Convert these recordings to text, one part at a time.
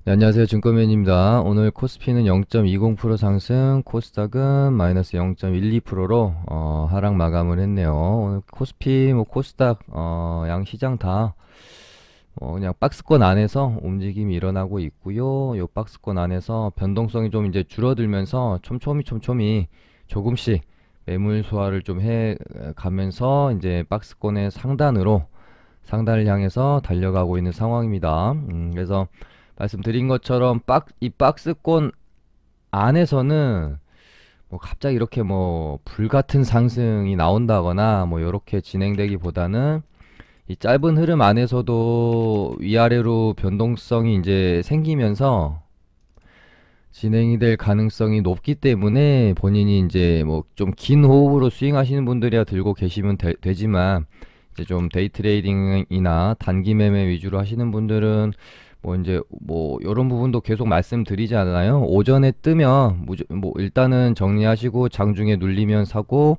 네, 안녕하세요. 증권맨입니다. 오늘 코스피는 0.20% 상승, 코스닥은 마이너스 0.12%로 하락 마감을 했네요. 오늘 코스피, 코스닥, 양 시장 다 그냥 박스권 안에서 움직임이 일어나고 있고요. 요 박스권 안에서 변동성이 좀 이제 줄어들면서 촘촘히 조금씩 매물 소화를 좀 해 가면서 이제 박스권의 상단을 향해서 달려가고 있는 상황입니다. 그래서 말씀드린 것처럼 이 박스권 안에서는 뭐 갑자기 이렇게 뭐 불같은 상승이 나온다거나 뭐 이렇게 진행되기보다는 이 짧은 흐름 안에서도 위아래로 변동성이 이제 생기면서 진행이 될 가능성이 높기 때문에 본인이 이제 뭐 좀 긴 호흡으로 스윙하시는 분들이야 들고 계시면 되지만 이제 좀 데이 트레이딩이나 단기 매매 위주로 하시는 분들은 뭐 이제 뭐 이런 부분도 계속 말씀드리잖아요. 오전에 뜨면 뭐 일단은 정리하시고 장중에 눌리면 사고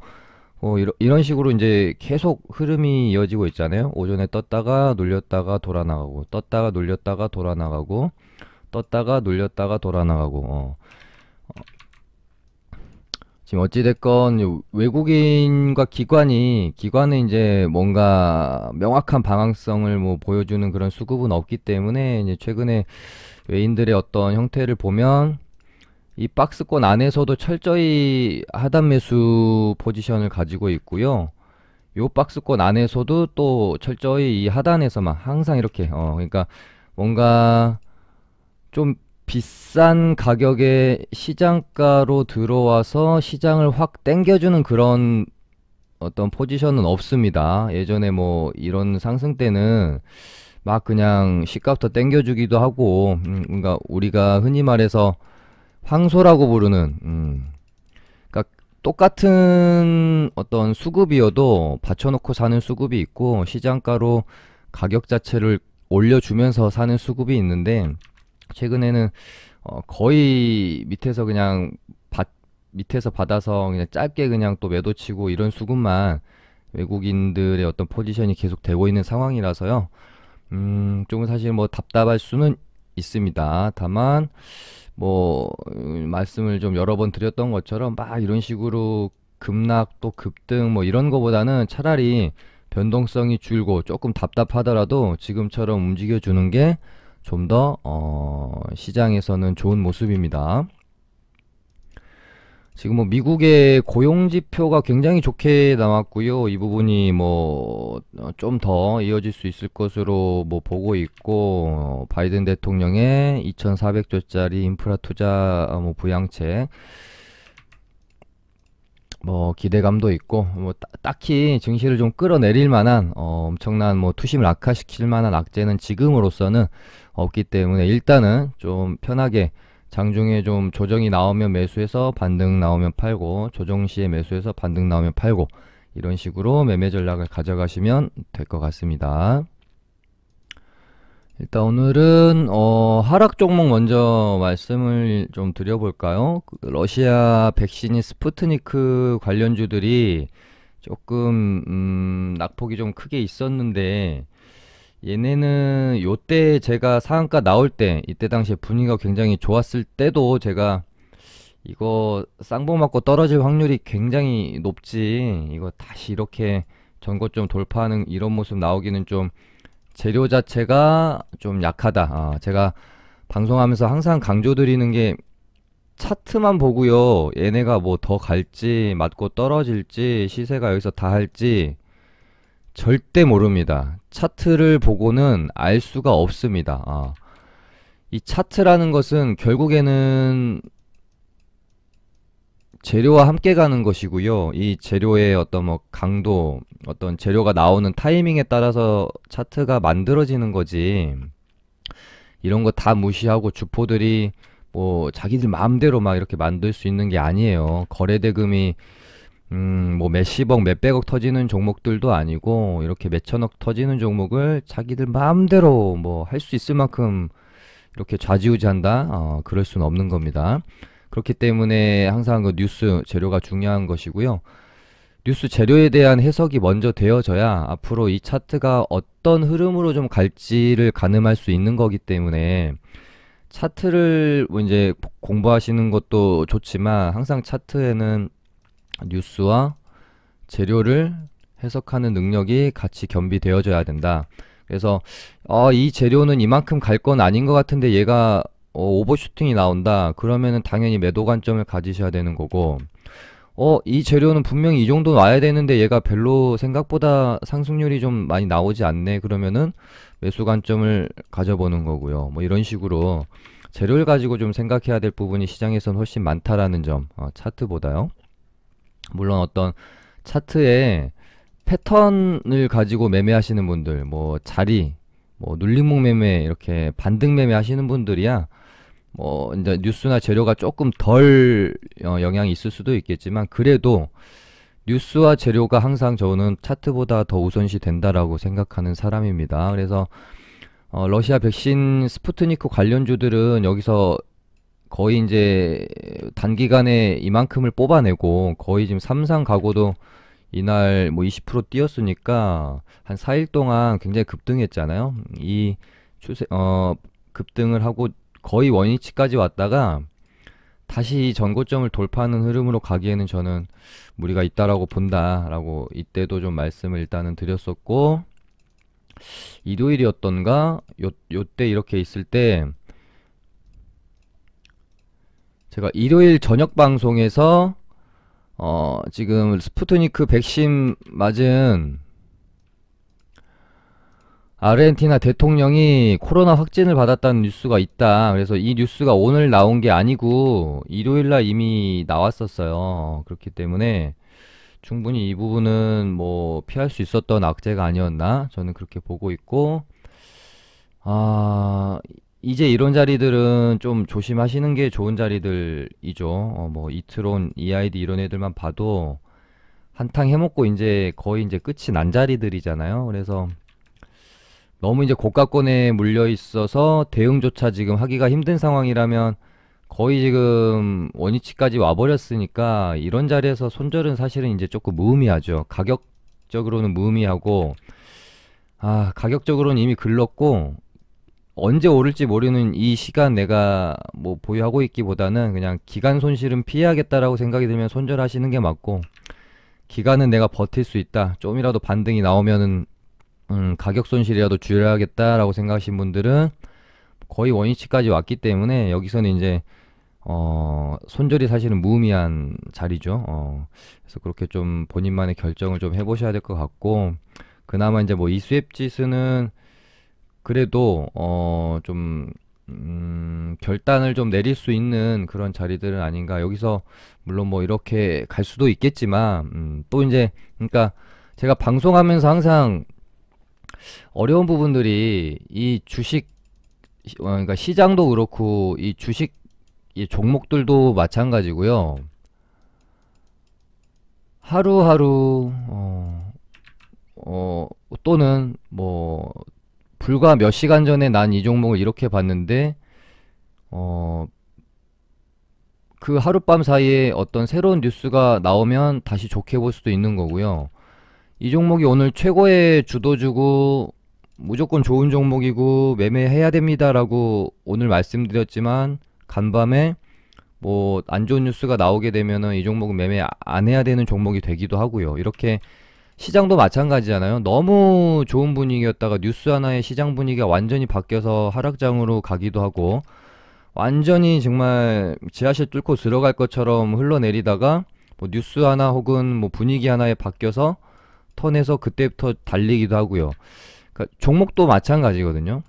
이런 식으로 이제 계속 흐름이 이어지고 있잖아요. 오전에 떴다가 눌렸다가 돌아 나가고 떴다가 눌렸다가 돌아 나가고 떴다가 눌렸다가 돌아 나가고 지금 어찌됐건 외국인과 기관은 이제 뭔가 명확한 방향성을 뭐 보여주는 그런 수급은 없기 때문에 이제 최근에 외인들의 어떤 형태를 보면 이 박스권 안에서도 철저히 하단 매수 포지션을 가지고 있고요. 요 박스권 안에서도 또 철저히 이 하단에서만 항상 이렇게 그러니까 뭔가 좀 비싼 가격에 시장가로 들어와서 시장을 확 땡겨주는 그런 어떤 포지션은 없습니다. 예전에 뭐 이런 상승 때는 막 그냥 시가부터 땡겨주기도 하고, 그러니까 우리가 흔히 말해서 황소라고 부르는, 그러니까 똑같은 어떤 수급이어도 받쳐놓고 사는 수급이 있고 시장가로 가격 자체를 올려주면서 사는 수급이 있는데 최근에는 거의 밑에서 받아서 그냥 짧게 그냥 또 매도 치고 이런 수급만 외국인들의 어떤 포지션이 계속 되고 있는 상황이라서요. 조금 사실 뭐 답답할 수는 있습니다. 다만 말씀을 좀 여러 번 드렸던 것처럼 막 이런 식으로 급락 또 급등 뭐 이런 거보다는 차라리 변동성이 줄고 조금 답답하더라도 지금처럼 움직여 주는 게 좀 더 시장에서는 좋은 모습입니다. 지금 뭐 미국의 고용 지표가 굉장히 좋게 나왔고요. 이 부분이 뭐 좀 더 이어질 수 있을 것으로 뭐 보고 있고 바이든 대통령의 2,400조짜리 인프라 투자 뭐 부양책 뭐 기대감도 있고 뭐 딱히 증시를 좀 끌어내릴 만한 엄청난 뭐 투심을 악화시킬 만한 악재는 지금으로서는 없기 때문에 일단은 좀 편하게 장중에 좀 조정이 나오면 매수해서 반등 나오면 팔고 조정 시에 매수해서 반등 나오면 팔고 이런 식으로 매매 전략을 가져가시면 될 것 같습니다. 일단 오늘은 하락 종목 먼저 말씀을 좀 드려볼까요? 러시아 백신인 스푸트니크 관련주들이 조금 낙폭이 좀 크게 있었는데 얘네는 요때 제가 상한가 나올 때 이때 당시에 분위기가 굉장히 좋았을 때도 제가 이거 쌍봉 맞고 떨어질 확률이 굉장히 높지 이거 다시 이렇게 전고점 돌파하는 이런 모습 나오기는 좀 재료 자체가 좀 약하다. 제가 방송하면서 항상 강조드리는 게 차트만 보고요. 얘네가 뭐 더 갈지, 맞고 떨어질지, 시세가 여기서 다 할지 절대 모릅니다. 차트를 보고는 알 수가 없습니다. 이 차트라는 것은 결국에는 재료와 함께 가는 것이고요. 이 재료의 어떤 뭐 강도, 어떤 재료가 나오는 타이밍에 따라서 차트가 만들어지는 거지. 이런 거 다 무시하고 주포들이 뭐 자기들 마음대로 막 이렇게 만들 수 있는 게 아니에요. 거래 대금이 뭐 몇십억, 몇백억 터지는 종목들도 아니고 이렇게 몇천억 터지는 종목을 자기들 마음대로 뭐 할 수 있을 만큼 이렇게 좌지우지한다? 그럴 수는 없는 겁니다. 그렇기 때문에 항상 그 뉴스 재료가 중요한 것이고요. 뉴스 재료에 대한 해석이 먼저 되어져야 앞으로 이 차트가 어떤 흐름으로 좀 갈지를 가늠할 수 있는 거기 때문에 차트를 뭐 이제 공부하시는 것도 좋지만 항상 차트에는 뉴스와 재료를 해석하는 능력이 같이 겸비되어져야 된다. 그래서 이 재료는 이만큼 갈 건 아닌 것 같은데 얘가 오버슈팅이 나온다. 그러면은 당연히 매도 관점을 가지셔야 되는 거고, 이 재료는 분명히 이 정도 와야 되는데 얘가 별로 생각보다 상승률이 좀 많이 나오지 않네. 그러면은 매수 관점을 가져보는 거고요. 뭐 이런 식으로 재료를 가지고 좀 생각해야 될 부분이 시장에선 훨씬 많다라는 점, 차트보다요. 물론 어떤 차트에 패턴을 가지고 매매하시는 분들, 뭐 자리, 뭐 눌림목 매매, 이렇게 반등 매매 하시는 분들이야 뭐 이제 뉴스나 재료가 조금 덜 영향이 있을 수도 있겠지만, 그래도 뉴스와 재료가 항상 저는 차트보다 더 우선시 된다라고 생각하는 사람입니다. 그래서 러시아 백신 스푸트니크 관련주들은 여기서 거의 이제 단기간에 이만큼을 뽑아내고, 거의 지금 삼상 가고도 이날 뭐 20% 뛰었으니까 한 4일 동안 굉장히 급등했잖아요. 이 추세 급등을 하고 거의 원위치까지 왔다가 다시 전고점을 돌파하는 흐름으로 가기에는 저는 무리가 있다라고 본다라고 이때도 좀 말씀을 일단은 드렸었고, 일요일이었던가 요때 이렇게 있을 때 제가 일요일 저녁 방송에서 지금 스푸트니크 백신 맞은 아르헨티나 대통령이 코로나 확진을 받았다는 뉴스가 있다. 그래서 이 뉴스가 오늘 나온 게 아니고 일요일날 이미 나왔었어요. 그렇기 때문에 충분히 이 부분은 뭐 피할 수 있었던 악재가 아니었나, 저는 그렇게 보고 있고, 아, 이제 이런 자리들은 좀 조심하시는 게 좋은 자리들이죠. 뭐 이트론, EID 이런 애들만 봐도 한탕 해먹고 이제 거의 이제 끝이 난 자리들이잖아요. 그래서 너무 이제 고가권에 물려 있어서 대응조차 지금 하기가 힘든 상황이라면 거의 지금 원위치까지 와버렸으니까 이런 자리에서 손절은 사실은 이제 조금 무의미하죠. 가격적으로는 무의미하고, 가격적으로는 이미 글렀고, 언제 오를지 모르는 이 시간 내가 뭐 보유하고 있기보다는 그냥 기간 손실은 피해야겠다라고 생각이 들면 손절하시는 게 맞고, 기간은 내가 버틸 수 있다, 좀이라도 반등이 나오면은 가격 손실이라도 줄여야겠다라고 생각하신 분들은 거의 원위치까지 왔기 때문에 여기서는 이제 손절이 사실은 무의미한 자리죠. 그래서 그렇게 좀 본인만의 결정을 좀 해보셔야 될 것 같고, 그나마 이제 뭐 이수앱 지수는 그래도 좀 결단을 좀 내릴 수 있는 그런 자리들은 아닌가. 여기서 물론 뭐 이렇게 갈 수도 있겠지만, 또 이제 그러니까 제가 방송하면서 항상 어려운 부분들이 이 주식, 그러니까 시장도 그렇고 이 주식 이 종목들도 마찬가지고요. 하루하루 또는 뭐 불과 몇 시간 전에 난 이 종목을 이렇게 봤는데 그 하룻밤 사이에 어떤 새로운 뉴스가 나오면 다시 좋게 볼 수도 있는 거고요. 이 종목이 오늘 최고의 주도주고 무조건 좋은 종목이고 매매해야 됩니다라고 오늘 말씀드렸지만, 간밤에 뭐 안 좋은 뉴스가 나오게 되면은 이 종목은 매매 안 해야 되는 종목이 되기도 하고요. 이렇게 시장도 마찬가지잖아요. 너무 좋은 분위기였다가 뉴스 하나에 시장 분위기가 완전히 바뀌어서 하락장으로 가기도 하고, 완전히 정말 지하실 뚫고 들어갈 것처럼 흘러내리다가 뭐 뉴스 하나 혹은 뭐 분위기 하나에 바뀌어서 턴에서 그때부터 달리기도 하고요. 그러니까 종목도 마찬가지거든요.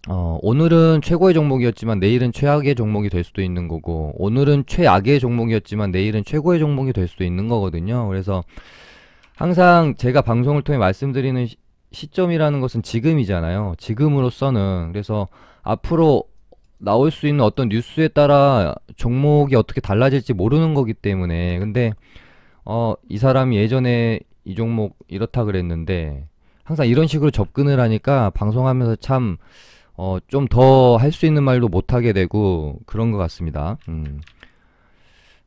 오늘은 최고의 종목이었지만 내일은 최악의 종목이 될 수도 있는 거고, 오늘은 최악의 종목이었지만 내일은 최고의 종목이 될 수도 있는 거거든요. 그래서 항상 제가 방송을 통해 말씀드리는 시점이라는 것은 지금이잖아요. 지금으로서는. 그래서 앞으로 나올 수 있는 어떤 뉴스에 따라 종목이 어떻게 달라질지 모르는 거기 때문에. 근데 이 사람이 예전에 이 종목 이렇다 그랬는데, 항상 이런 식으로 접근을 하니까 방송하면서 참 좀 더 할 수 있는 말도 못하게 되고 그런 것 같습니다.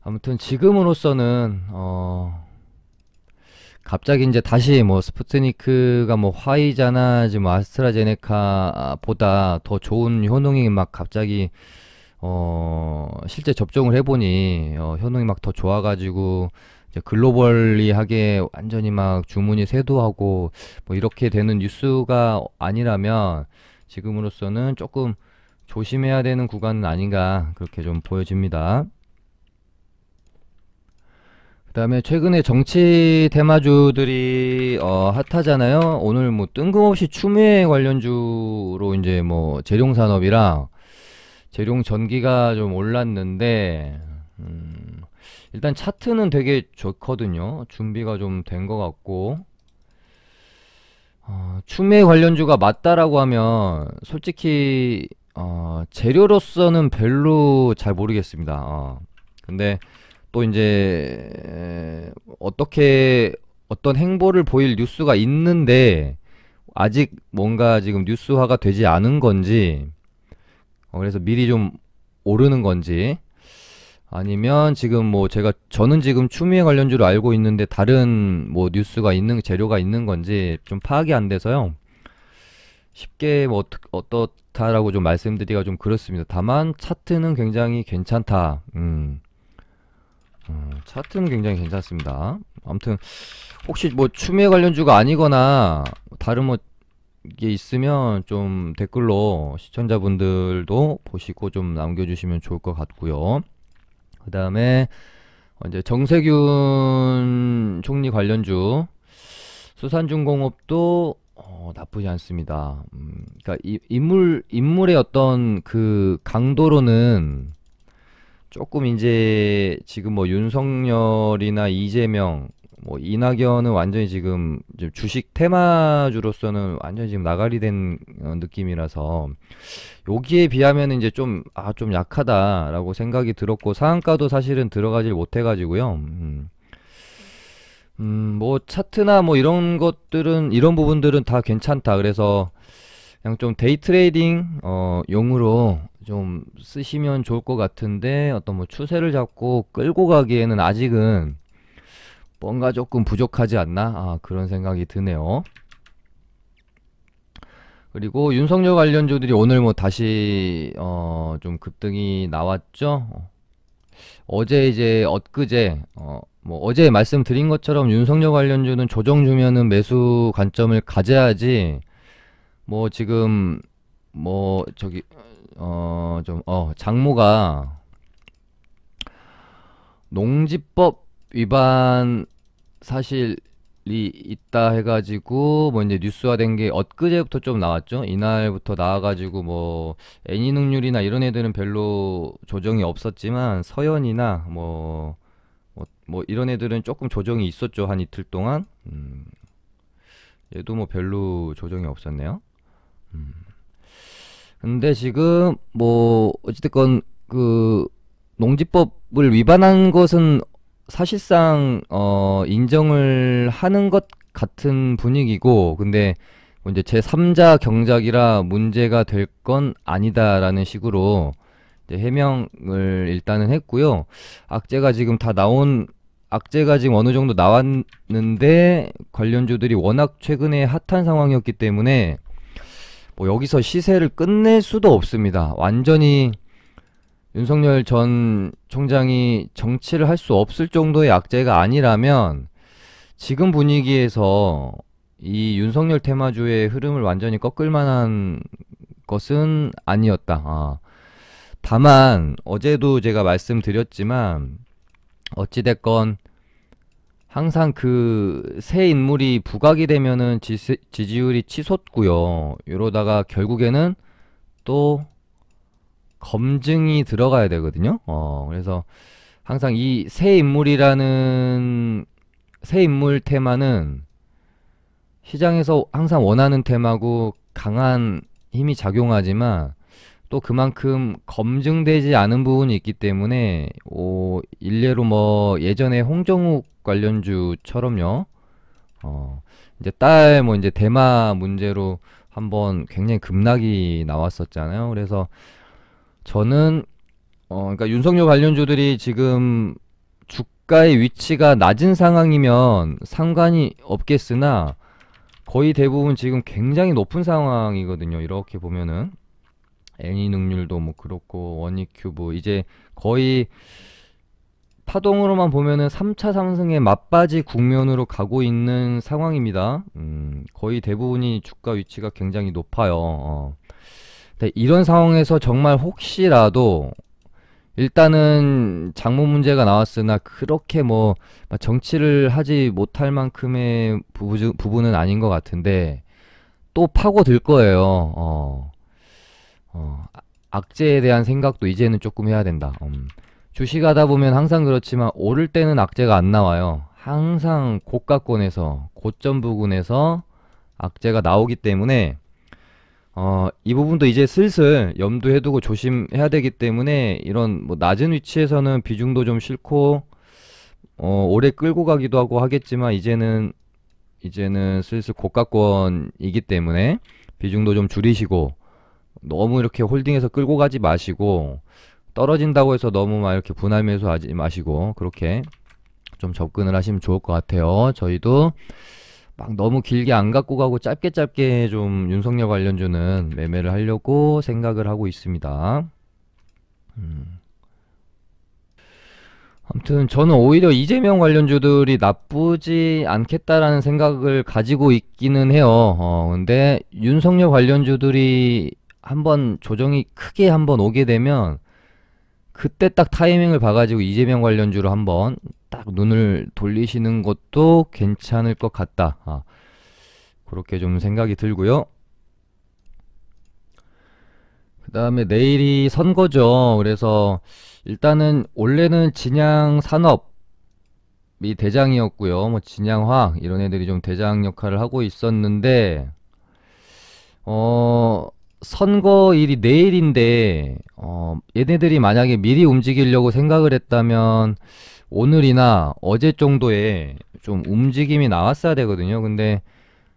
아무튼 지금으로서는 갑자기 이제 다시 뭐 스푸트니크가 뭐 화이자나 지금 아스트라제네카보다 더 좋은 효능이 막 갑자기 실제 접종을 해보니 효능이 막 더 좋아가지고 이제 글로벌리하게 완전히 막 주문이 쇄도하고 뭐 이렇게 되는 뉴스가 아니라면 지금으로서는 조금 조심해야 되는 구간은 아닌가 그렇게 좀 보여집니다. 그다음에 최근에 정치 테마주들이 핫하잖아요. 오늘 뭐 뜬금없이 추미애 관련주로 이제 뭐 재룡산업이랑 재룡전기가 좀 올랐는데 일단 차트는 되게 좋거든요. 준비가 좀 된 것 같고 추미애 관련주가 맞다라고 하면 솔직히 재료로서는 별로 잘 모르겠습니다. 근데 또 이제 어떻게 어떤 행보를 보일 뉴스가 있는데 아직 뭔가 지금 뉴스화가 되지 않은 건지 그래서 미리 좀 오르는 건지 아니면 지금 뭐 저는 지금 추미애 관련주로 알고 있는데 다른 뭐 뉴스가 있는 재료가 있는 건지 좀 파악이 안 돼서요. 쉽게 뭐 어떻다라고 좀 말씀드리기가 좀 그렇습니다. 다만 차트는 굉장히 괜찮다. 차트는 굉장히 괜찮습니다. 아무튼 혹시 뭐 추미애 관련주가 아니거나 다른 뭐 이게 있으면 좀 댓글로 시청자분들도 보시고 좀 남겨주시면 좋을 것 같고요. 그 다음에 이제 정세균 총리 관련주 수산중공업도 나쁘지 않습니다. 그러니까 인물의 어떤 그 강도로는 조금 이제 지금 뭐 윤석열이나 이재명 뭐 이낙연은 완전히 지금 주식 테마주로서는 완전히 지금 나가리 된 느낌이라서 여기에 비하면 이제 좀 약하다라고 생각이 들었고 상한가도 사실은 들어가질 못해가지고요. 뭐 차트나 뭐 이런 것들은 이런 부분들은 다 괜찮다. 그래서 그냥 좀 데이 트레이딩 용으로 좀 쓰시면 좋을 것 같은데 어떤 뭐 추세를 잡고 끌고 가기에는 아직은 뭔가 조금 부족하지 않나 그런 생각이 드네요. 그리고 윤석열 관련주들이 오늘 뭐 다시 좀 급등이 나왔죠. 어제 이제 엊그제 뭐 어제 말씀드린 것처럼 윤석열 관련주는 조정 주면은 매수 관점을 가져야지 뭐 지금 뭐 저기 장모가 농지법 위반 사실이 있다 해가지고 뭐 이제 뉴스화된 게 엊그제부터 좀 나왔죠. 이날부터 나와가지고 뭐 애니능률이나 이런 애들은 별로 조정이 없었지만 서현이나 뭐 이런 애들은 조금 조정이 있었죠. 한 이틀 동안. 얘도 뭐 별로 조정이 없었네요. 근데 지금 뭐 어찌됐건 그 농지법을 위반한 것은 사실상 인정을 하는 것 같은 분위기고 근데 뭐 이제 제3자 경작이라 문제가 될 건 아니다라는 식으로 이제 해명을 일단은 했고요. 악재가 지금 다 나온 악재가 지금 어느 정도 나왔는데 관련주들이 워낙 최근에 핫한 상황이었기 때문에 뭐 여기서 시세를 끝낼 수도 없습니다. 완전히 윤석열 전 총장이 정치를 할 수 없을 정도의 악재가 아니라면 지금 분위기에서 이 윤석열 테마주의 흐름을 완전히 꺾을 만한 것은 아니었다. 다만 어제도 제가 말씀드렸지만 어찌됐건 항상 그 새 인물이 부각이 되면은 지지율이 치솟고요. 이러다가 결국에는 또 검증이 들어가야 되거든요. 그래서 항상 이 새 인물이라는 새 인물 테마는 시장에서 항상 원하는 테마고 강한 힘이 작용하지만 또 그만큼 검증되지 않은 부분이 있기 때문에 일례로 뭐 예전에 홍정욱 관련주처럼요. 이제 딸 뭐 이제 대마 문제로 한번 굉장히 급락이 나왔었잖아요. 그래서 저는 그러니까 윤석열 관련주들이 지금 주가의 위치가 낮은 상황이면 상관이 없겠으나 거의 대부분 지금 굉장히 높은 상황이거든요. 이렇게 보면은 애니 능률도 뭐 그렇고 원익 큐브 이제 거의 파동으로만 보면은 3차 상승의 맞바지 국면으로 가고 있는 상황입니다. 거의 대부분이 주가 위치가 굉장히 높아요. 근데 이런 상황에서 정말 혹시라도 일단은 장모 문제가 나왔으나 그렇게 뭐 정치를 하지 못할 만큼의 부분은 아닌 것 같은데 또 파고들 거예요. 악재에 대한 생각도 이제는 조금 해야 된다. 주식하다 보면 항상 그렇지만 오를 때는 악재가 안 나와요. 항상 고가권에서 고점 부근에서 악재가 나오기 때문에 이 부분도 이제 슬슬 염두에 두고 조심해야 되기 때문에 이런 뭐 낮은 위치에서는 비중도 좀 싫고 오래 끌고 가기도 하고 하겠지만 이제는 슬슬 고가권이기 때문에 비중도 좀 줄이시고 너무 이렇게 홀딩해서 끌고 가지 마시고 떨어진다고 해서 너무 막 이렇게 분할 매수하지 마시고 그렇게 좀 접근을 하시면 좋을 것 같아요. 저희도 막 너무 길게 안 갖고 가고 짧게 좀 윤석열 관련주는 매매를 하려고 생각을 하고 있습니다. 아무튼 저는 오히려 이재명 관련주들이 나쁘지 않겠다라는 생각을 가지고 있기는 해요. 근데 윤석열 관련주들이 한번 조정이 크게 한번 오게 되면 그때 딱 타이밍을 봐가지고 이재명 관련주로 한번 딱 눈을 돌리시는 것도 괜찮을 것 같다. 그렇게 좀 생각이 들고요. 그 다음에 내일이 선거죠. 그래서 일단은 원래는 진양 산업이 대장이었고요. 뭐 진양화 이런 애들이 좀 대장 역할을 하고 있었는데 선거일이 내일인데 얘네들이 만약에 미리 움직이려고 생각을 했다면 오늘이나 어제 정도에 좀 움직임이 나왔어야 되거든요. 근데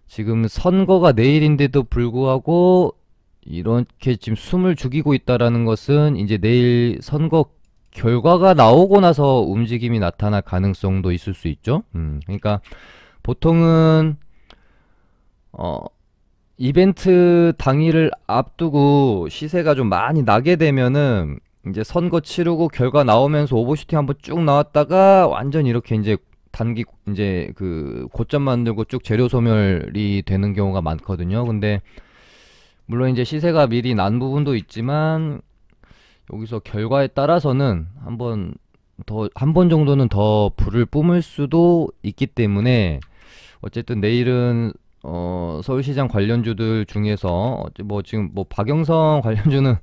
지금 선거가 내일인데도 불구하고 이렇게 지금 숨을 죽이고 있다라는 것은 이제 내일 선거 결과가 나오고 나서 움직임이 나타날 가능성도 있을 수 있죠. 그러니까 보통은 이벤트 당일을 앞두고 시세가 좀 많이 나게 되면은 이제 선거 치르고 결과 나오면서 오버슈팅 한번 쭉 나왔다가 완전 이렇게 이제 단기 이제 그 고점 만들고 쭉 재료 소멸이 되는 경우가 많거든요. 근데 물론 이제 시세가 미리 난 부분도 있지만 여기서 결과에 따라서는 한 번 정도는 더 불을 뿜을 수도 있기 때문에 어쨌든 내일은 서울시장 관련주들 중에서 뭐 지금 뭐 박영선 관련주는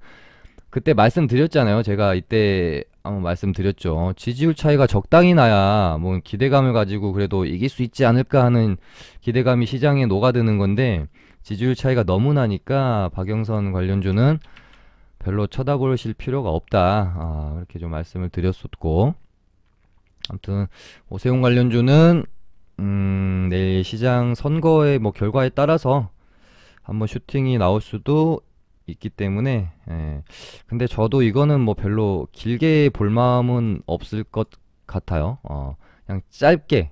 그때 말씀드렸잖아요. 제가 이때 한번 말씀드렸죠. 지지율 차이가 적당히 나야 뭐 기대감을 가지고 그래도 이길 수 있지 않을까 하는 기대감이 시장에 녹아드는 건데 지지율 차이가 너무 나니까 박영선 관련주는 별로 쳐다보실 필요가 없다. 이렇게 좀 말씀을 드렸었고 아무튼 오세훈 관련주는 내일 시장 선거의 뭐 결과에 따라서 한번 슈팅이 나올 수도 있기 때문에 근데 저도 이거는 뭐 별로 길게 볼 마음은 없을 것 같아요. 그냥 짧게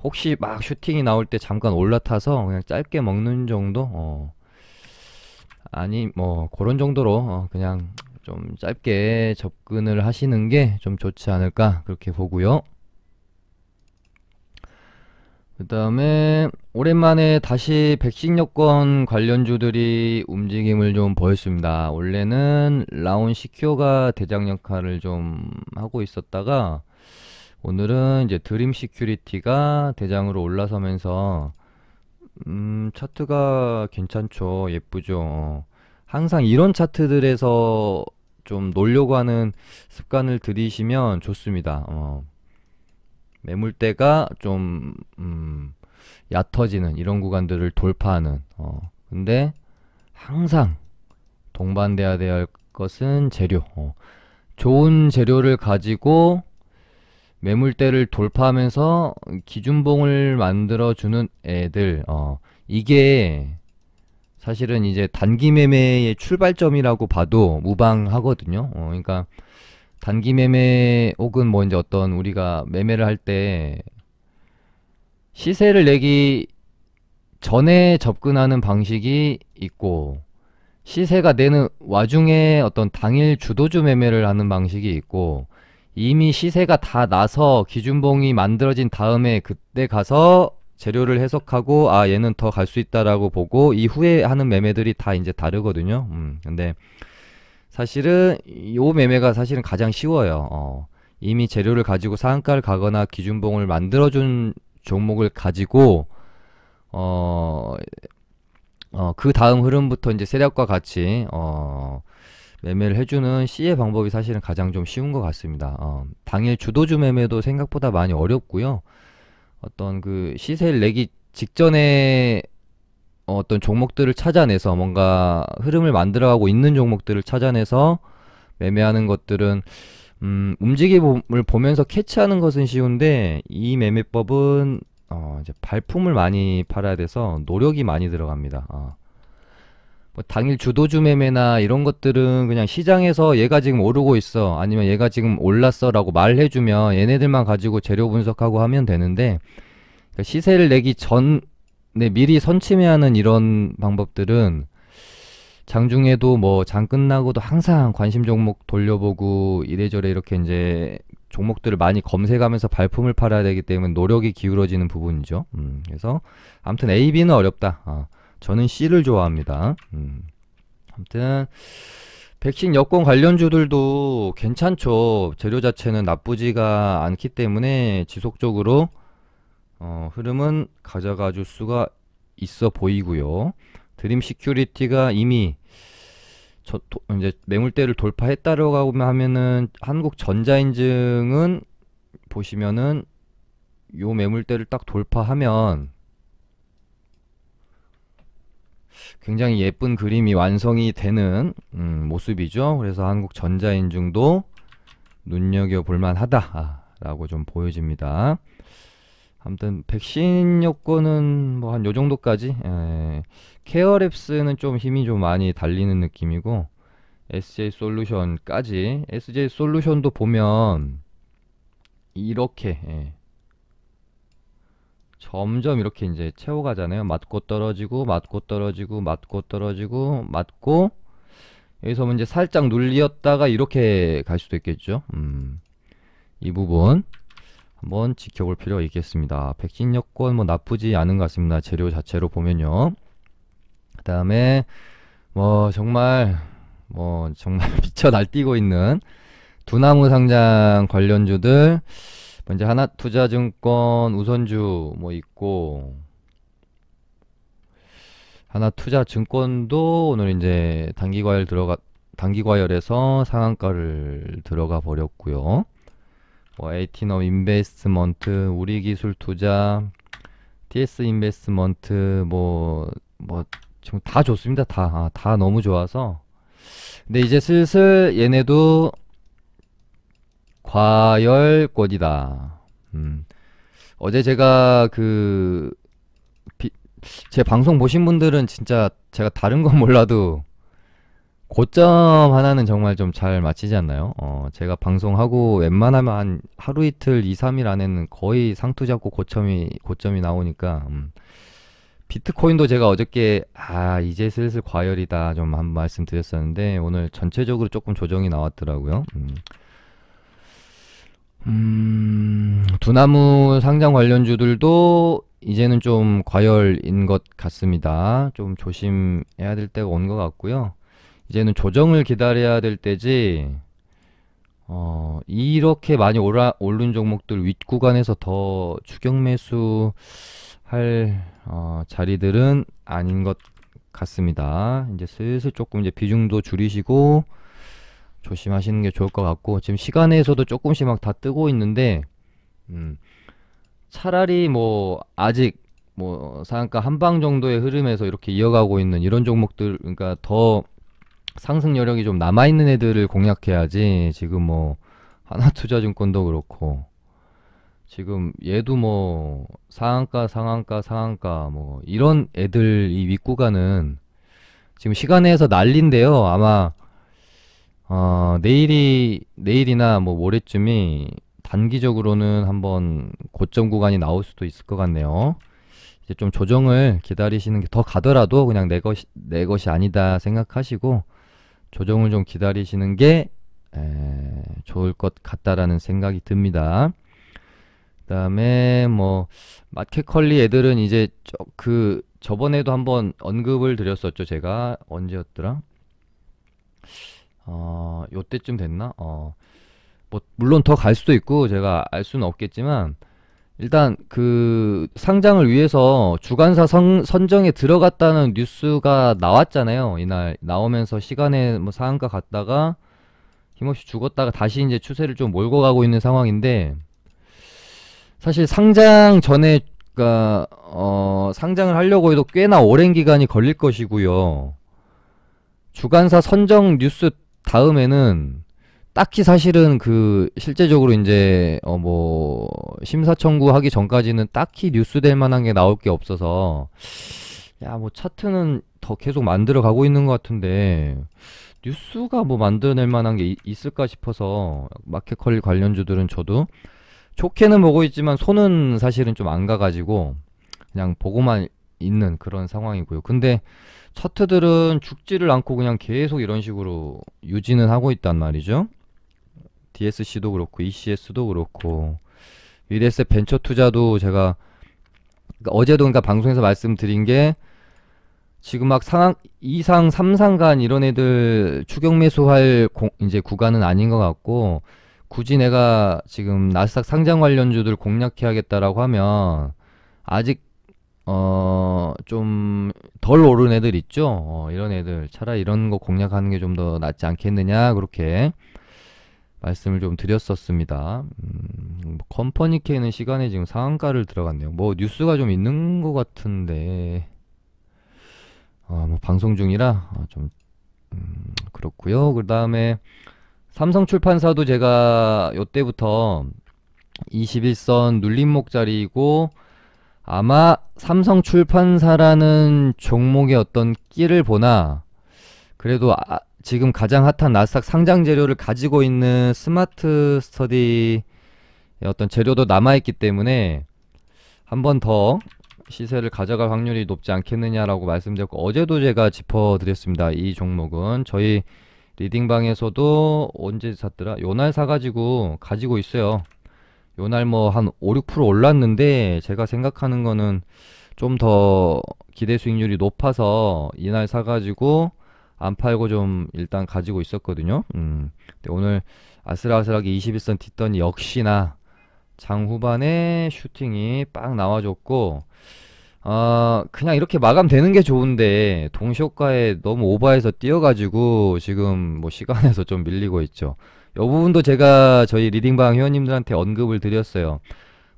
혹시 막 슈팅이 나올 때 잠깐 올라타서 그냥 짧게 먹는 정도 아니 뭐 그런 정도로 그냥 좀 짧게 접근을 하시는 게 좀 좋지 않을까 그렇게 보고요. 그 다음에 오랜만에 다시 백신 여권 관련주들이 움직임을 좀 보였습니다. 원래는 라온 시큐어가 대장 역할을 좀 하고 있었다가 오늘은 이제 드림 시큐리티가 대장으로 올라서면서 차트가 괜찮죠. 예쁘죠. 항상 이런 차트들에서 좀 놀려고 하는 습관을 들이시면 좋습니다. 매물대가 좀 얕아지는 이런 구간들을 돌파하는 근데 항상 동반돼야 될 것은 재료. 좋은 재료를 가지고 매물대를 돌파하면서 기준봉을 만들어주는 애들 이게 사실은 이제 단기 매매의 출발점이라고 봐도 무방하거든요. 그러니까 단기 매매 혹은 뭐 이제 어떤 우리가 매매를 할 때 시세를 내기 전에 접근하는 방식이 있고 시세가 내는 와중에 어떤 당일 주도주 매매를 하는 방식이 있고 이미 시세가 다 나서 기준봉이 만들어진 다음에 그때 가서 재료를 해석하고 아 얘는 더 갈 수 있다라고 보고 이후에 하는 매매들이 다 이제 다르거든요. 근데 사실은 요 매매가 사실은 가장 쉬워요. 이미 재료를 가지고 상한가를 가거나 기준봉을 만들어준 종목을 가지고 어, 그 다음 흐름부터 이제 세력과 같이 매매를 해주는 C의 방법이 사실은 가장 좀 쉬운 것 같습니다. 당일 주도주 매매도 생각보다 많이 어렵고요. 어떤 그 시세를 내기 직전에 어떤 종목들을 찾아내서 뭔가 흐름을 만들어가고 있는 종목들을 찾아내서 매매하는 것들은 움직임을 보면서 캐치하는 것은 쉬운데 이 매매법은 이제 발품을 많이 팔아야 돼서 노력이 많이 들어갑니다. 뭐 당일 주도주 매매나 이런 것들은 그냥 시장에서 얘가 지금 오르고 있어 아니면 얘가 지금 올랐어 라고 말해주면 얘네들만 가지고 재료 분석하고 하면 되는데 그러니까 시세를 내기 전에 미리 선침해하는 이런 방법들은 장중에도 뭐 장 끝나고도 항상 관심 종목 돌려보고 이래저래 이렇게 이제 종목들을 많이 검색하면서 발품을 팔아야 되기 때문에 노력이 기울어지는 부분이죠. 그래서 아무튼 A, B는 어렵다. 저는 C를 좋아합니다. 아무튼 백신 여권 관련주들도 괜찮죠. 재료 자체는 나쁘지가 않기 때문에 지속적으로 흐름은 가져가 줄 수가 있어 보이고요. 드림 시큐리티가 이미 이제 매물대를 돌파했다라고 하면은 한국전자인증은 보시면은 요 매물대를 딱 돌파하면 굉장히 예쁜 그림이 완성이 되는 모습이죠. 그래서 한국전자인증도 눈여겨볼 만하다라고 좀 보여집니다. 아무튼 백신 여권은 뭐 한 요 정도까지. 케어랩스는 좀 힘이 좀 많이 달리는 느낌이고 SJ솔루션까지. SJ솔루션도 보면 이렇게 점점 이렇게 이제 채워가잖아요. 맞고 떨어지고 맞고 떨어지고 맞고 떨어지고 맞고 여기서 이제 살짝 눌렸다가 이렇게 갈 수도 있겠죠. 이 부분 한번 지켜볼 필요가 있겠습니다. 백신 여권 뭐 나쁘지 않은 것 같습니다. 재료 자체로 보면요. 그 다음에 뭐 정말 미쳐 날뛰고 있는 두나무 상장 관련주들 먼저 하나투자증권 우선주 뭐 있고 하나투자증권도 오늘 이제 단기과열에서 상한가를 들어가 버렸고요. 뭐 에이티넘 인베스트먼트, 우리기술투자, TS 인베스트먼트 뭐 지금 다 좋습니다. 다 너무 좋아서. 근데 이제 슬슬 얘네도 과열권이다. 어제 제가 제 방송 보신 분들은 진짜 제가 다른 건 몰라도 고점 하나는 정말 좀 잘 맞히지 않나요? 제가 방송하고 웬만하면 한 하루 이틀 2, 3일 안에는 거의 상투 잡고 고점이 나오니까 비트코인도 제가 어저께 이제 슬슬 과열이다 좀 한 말씀 드렸었는데 오늘 전체적으로 조금 조정이 나왔더라고요. 두나무 상장 관련주들도 이제는 좀 과열인 것 같습니다. 좀 조심해야 될 때가 온 것 같고요. 이제는 조정을 기다려야 될 때지 이렇게 많이 오른 종목들 윗구간에서 더 추격 매수 할 자리들은 아닌 것 같습니다. 이제 슬슬 조금 이제 비중도 줄이시고 조심하시는 게 좋을 것 같고 지금 시간에서도 조금씩 막 다 뜨고 있는데 차라리 뭐 아직 뭐 상한가 한방 정도의 흐름에서 이렇게 이어가고 있는 이런 종목들 그러니까 더 상승 여력이 좀 남아있는 애들을 공략해야지 지금 뭐 하나투자증권도 그렇고 지금 얘도 뭐 상한가 뭐 이런 애들 이 윗구간은 지금 시간에서 난리인데요. 아마 내일이나 뭐 모레쯤이 단기적으로는 한번 고점 구간이 나올 수도 있을 것 같네요. 이제 좀 조정을 기다리시는 게, 더 가더라도 그냥 내 것이 아니다 생각하시고 조정을 좀 기다리시는 게 좋을 것 같다라는 생각이 듭니다. 그다음에 뭐 마켓컬리 애들은 이제 저번에도 한번 언급을 드렸었죠. 제가 언제였더라? 요때쯤 됐나? 뭐 물론 더 갈 수도 있고 제가 알 수는 없겠지만, 일단 그 상장을 위해서 주간사 선정에 들어갔다는 뉴스가 나왔잖아요. 이날 나오면서 시간에 뭐 상한가 갔다가 힘없이 죽었다가 다시 이제 추세를 좀 몰고 가고 있는 상황인데, 사실 상장 전에, 그니까 상장을 하려고 해도 꽤나 오랜 기간이 걸릴 것이고요. 주간사 선정 뉴스 다음에는 딱히 사실은 그 실제적으로 이제 뭐 심사 청구하기 전까지는 딱히 뉴스 될 만한 게 나올 게 없어서, 야 뭐 차트는 더 계속 만들어 가고 있는 것 같은데 뉴스가 뭐 만들어낼 만한 게 있을까 싶어서, 마켓컬리 관련주들은 저도 좋게는 보고 있지만 손은 사실은 좀 안 가가지고 그냥 보고만 있는 그런 상황이고요. 근데 차트들은 죽지를 않고 그냥 계속 이런 식으로 유지는 하고 있단 말이죠. DSC도 그렇고 ECS도 그렇고 미래에셋 벤처 투자도 제가, 그러니까 어제도 그러니까 방송에서 말씀드린 게, 지금 막 상황 2상 3상간 이런 애들 추격 매수할 이제 구간은 아닌 것 같고, 굳이 내가 지금 나스닥 상장 관련주들 공략해야겠다라고 하면 아직 좀 덜 오른 애들 있죠. 이런 애들 차라리 이런 거 공략하는 게 좀 더 낫지 않겠느냐, 그렇게 말씀을 좀 드렸었습니다. 뭐 컴퍼니케는 시간에 지금 상한가를 들어갔네요. 뭐 뉴스가 좀 있는 것 같은데 뭐 방송 중이라 좀 그렇고요. 그 다음에 삼성출판사도 제가 요때부터 21선 눌림목자리이고, 아마 삼성출판사라는 종목의 어떤 끼를 보나, 그래도 지금 가장 핫한 나스닥 상장 재료를 가지고 있는 스마트 스터디의 어떤 재료도 남아있기 때문에 한 번 더 시세를 가져갈 확률이 높지 않겠느냐라고 말씀드렸고, 어제도 제가 짚어드렸습니다. 이 종목은 저희 리딩방에서도 언제 샀더라? 요날 사가지고 가지고 있어요. 요날 뭐 한 5, 6% 올랐는데, 제가 생각하는 거는 좀 더 기대 수익률이 높아서 이날 사가지고 안 팔고 좀 일단 가지고 있었거든요. 근데 오늘 아슬아슬하게 21선 딛더니 역시나 장 후반에 슈팅이 빡 나와줬고, 그냥 이렇게 마감되는 게 좋은데 동시효과에 너무 오버해서 뛰어가지고 지금 뭐 시간에서 좀 밀리고 있죠. 이 부분도 제가 저희 리딩방 회원님들한테 언급을 드렸어요.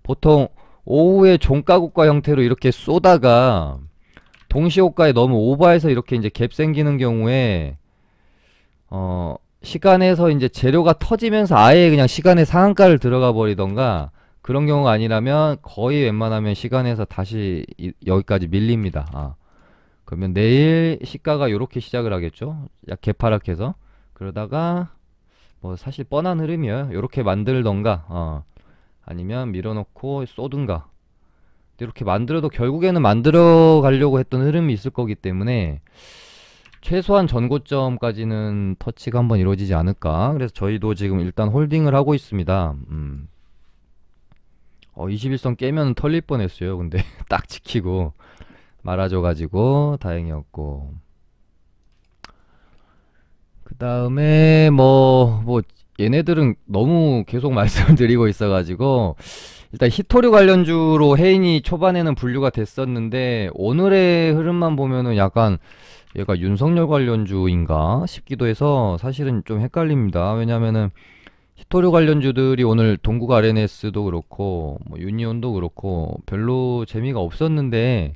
보통 오후에 종가국가 형태로 이렇게 쏘다가 동시효과에 너무 오버해서 이렇게 이제 갭 생기는 경우에 시간에서 이제 재료가 터지면서 아예 그냥 시간에 상한가를 들어가 버리던가, 그런 경우가 아니라면 거의 웬만하면 시간에서 다시 여기까지 밀립니다. 그러면 내일 시가가 요렇게 시작을 하겠죠. 약 개파락해서. 그러다가 뭐 사실 뻔한 흐름이에요. 요렇게 만들던가 아니면 밀어놓고 쏘든가. 이렇게 만들어도 결국에는 만들어 가려고 했던 흐름이 있을 거기 때문에 최소한 전고점까지는 터치가 한번 이루어지지 않을까. 그래서 저희도 지금 일단 홀딩을 하고 있습니다. 21선 깨면 털릴 뻔했어요. 근데 딱 지키고 말아줘가지고 다행이었고, 그 다음에 뭐 얘네들은 너무 계속 말씀을 드리고 있어가지고, 일단 히토류 관련주로 해인이 초반에는 분류가 됐었는데 오늘의 흐름만 보면은 약간 얘가 윤석열 관련주인가 싶기도 해서 사실은 좀 헷갈립니다. 왜냐면은 히토류 관련주들이 오늘 동국 RNS도 그렇고 뭐 유니온도 그렇고 별로 재미가 없었는데,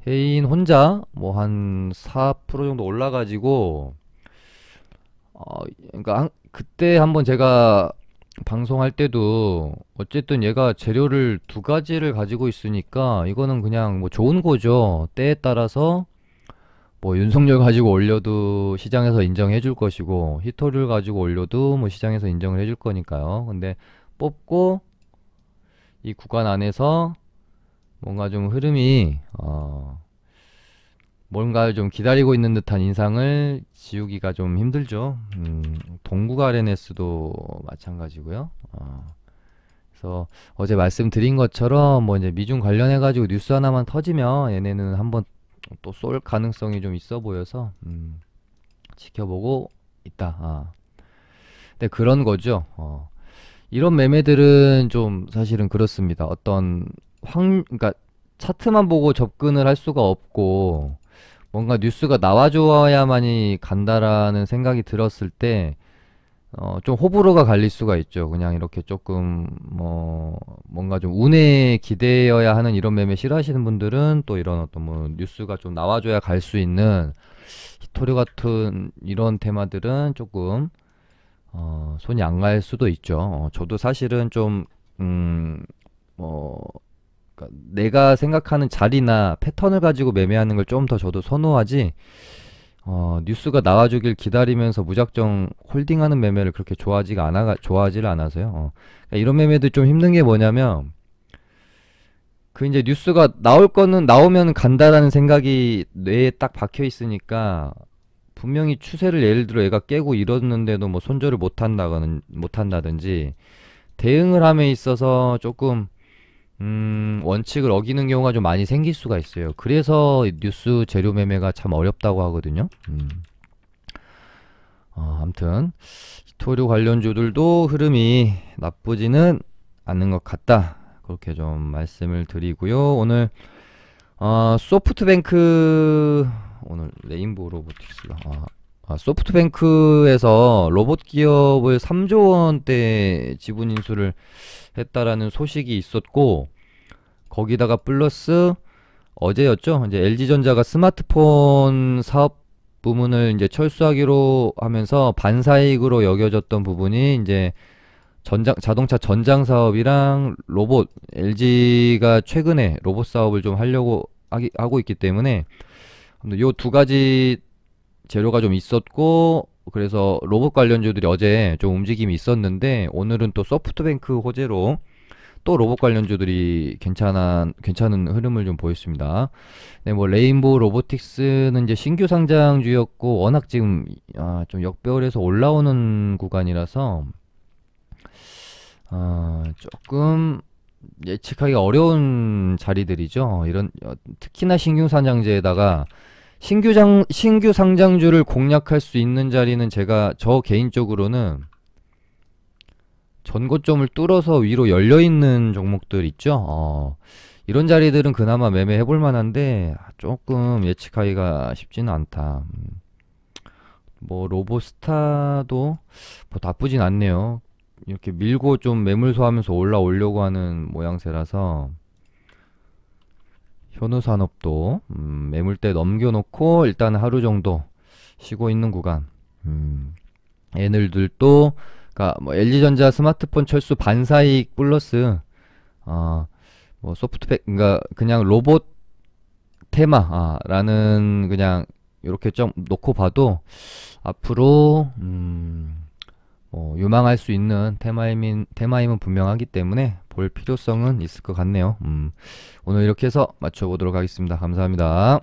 해인 혼자 뭐 한 4% 정도 올라가지고 그러니까 그때 한번 제가 방송할 때도 어쨌든 얘가 재료를 두 가지를 가지고 있으니까 이거는 그냥 뭐 좋은 거죠. 때에 따라서 뭐 윤석열 가지고 올려도 시장에서 인정해 줄 것이고 히토를 가지고 올려도 뭐 시장에서 인정을 해줄 거니까요. 근데 뽑고 이 구간 안에서 뭔가 좀 흐름이 뭔가를 좀 기다리고 있는 듯한 인상을 지우기가 좀 힘들죠. 동국 RNS도 마찬가지고요. 그래서 어제 말씀드린 것처럼 뭐 이제 미중 관련해 가지고 뉴스 하나만 터지면 얘네는 한번 또 쏠 가능성이 좀 있어 보여서 지켜보고 있다. 근데 그런 거죠. 이런 매매들은 좀 사실은 그렇습니다. 어떤 그러니까 차트만 보고 접근을 할 수가 없고 뭔가 뉴스가 나와줘야만이 간다라는 생각이 들었을 때 좀 호불호가 갈릴 수가 있죠. 그냥 이렇게 조금 뭔가 좀 운에 기대어야 하는 이런 매매 싫어하시는 분들은 또 이런 어떤 뭐 뉴스가 좀 나와줘야 갈 수 있는 히토리 같은 이런 테마들은 조금 손이 안 갈 수도 있죠. 저도 사실은 좀 그러니까 내가 생각하는 자리나 패턴을 가지고 매매하는 걸 좀 더 저도 선호하지, 뉴스가 나와주길 기다리면서 무작정 홀딩하는 매매를 그렇게 좋아하지를 않아서요. 그러니까 이런 매매도 좀 힘든 게 뭐냐면, 그 이제 뉴스가 나올 거는 나오면 간다라는 생각이 뇌에 딱 박혀 있으니까, 분명히 추세를 예를 들어 얘가 깨고 이러는데도 뭐 손절을 못한다든지, 대응을 함에 있어서 조금 원칙을 어기는 경우가 좀 많이 생길 수가 있어요. 그래서 뉴스 재료 매매가 참 어렵다고 하거든요. 아무튼 히토류 관련주들도 흐름이 나쁘지는 않는 것 같다. 그렇게 좀 말씀을 드리고요. 오늘 소프트뱅크, 오늘 레인보우 로보틱스가 소프트뱅크에서 로봇 기업을 3조 원대 지분 인수를 했다라는 소식이 있었고, 거기다가 플러스 어제였죠. 이제 LG전자가 스마트폰 사업 부문을 이제 철수하기로 하면서 반사이익으로 여겨졌던 부분이 이제 자동차 전장 사업이랑 로봇, LG가 최근에 로봇 사업을 좀 하고 있기 때문에 요 두 가지 재료가 좀 있었고, 그래서 로봇 관련주들이 어제 좀 움직임이 있었는데, 오늘은 또 소프트뱅크 호재로 또 로봇 관련주들이 괜찮은 흐름을 좀 보였습니다. 네, 뭐 레인보우 로보틱스는 이제 신규 상장주였고 워낙 지금 좀 역배열해서 올라오는 구간이라서 조금 예측하기가 어려운 자리들이죠. 이런 특히나 신규 상장제에다가 신규 상장주를 공략할 수 있는 자리는 저 개인적으로는 전고점을 뚫어서 위로 열려있는 종목들 있죠. 이런 자리들은 그나마 매매해볼 만한데 조금 예측하기가 쉽지는 않다. 뭐 로보스타도 뭐 나쁘진 않네요. 이렇게 밀고 좀 매물소하면서 올라오려고 하는 모양새라서, 현우산업도 매물대 넘겨놓고 일단 하루 정도 쉬고 있는 구간. 얘네들도 그러니까 뭐 LG전자 스마트폰 철수 반사이익 플러스 뭐 소프트백, 그러니까 그냥 로봇 테마라는 그냥 이렇게 좀 놓고 봐도 앞으로 유망할 수 있는 테마임은 분명하기 때문에 볼 필요성은 있을 것 같네요. 오늘 이렇게 해서 맞춰보도록 하겠습니다. 감사합니다.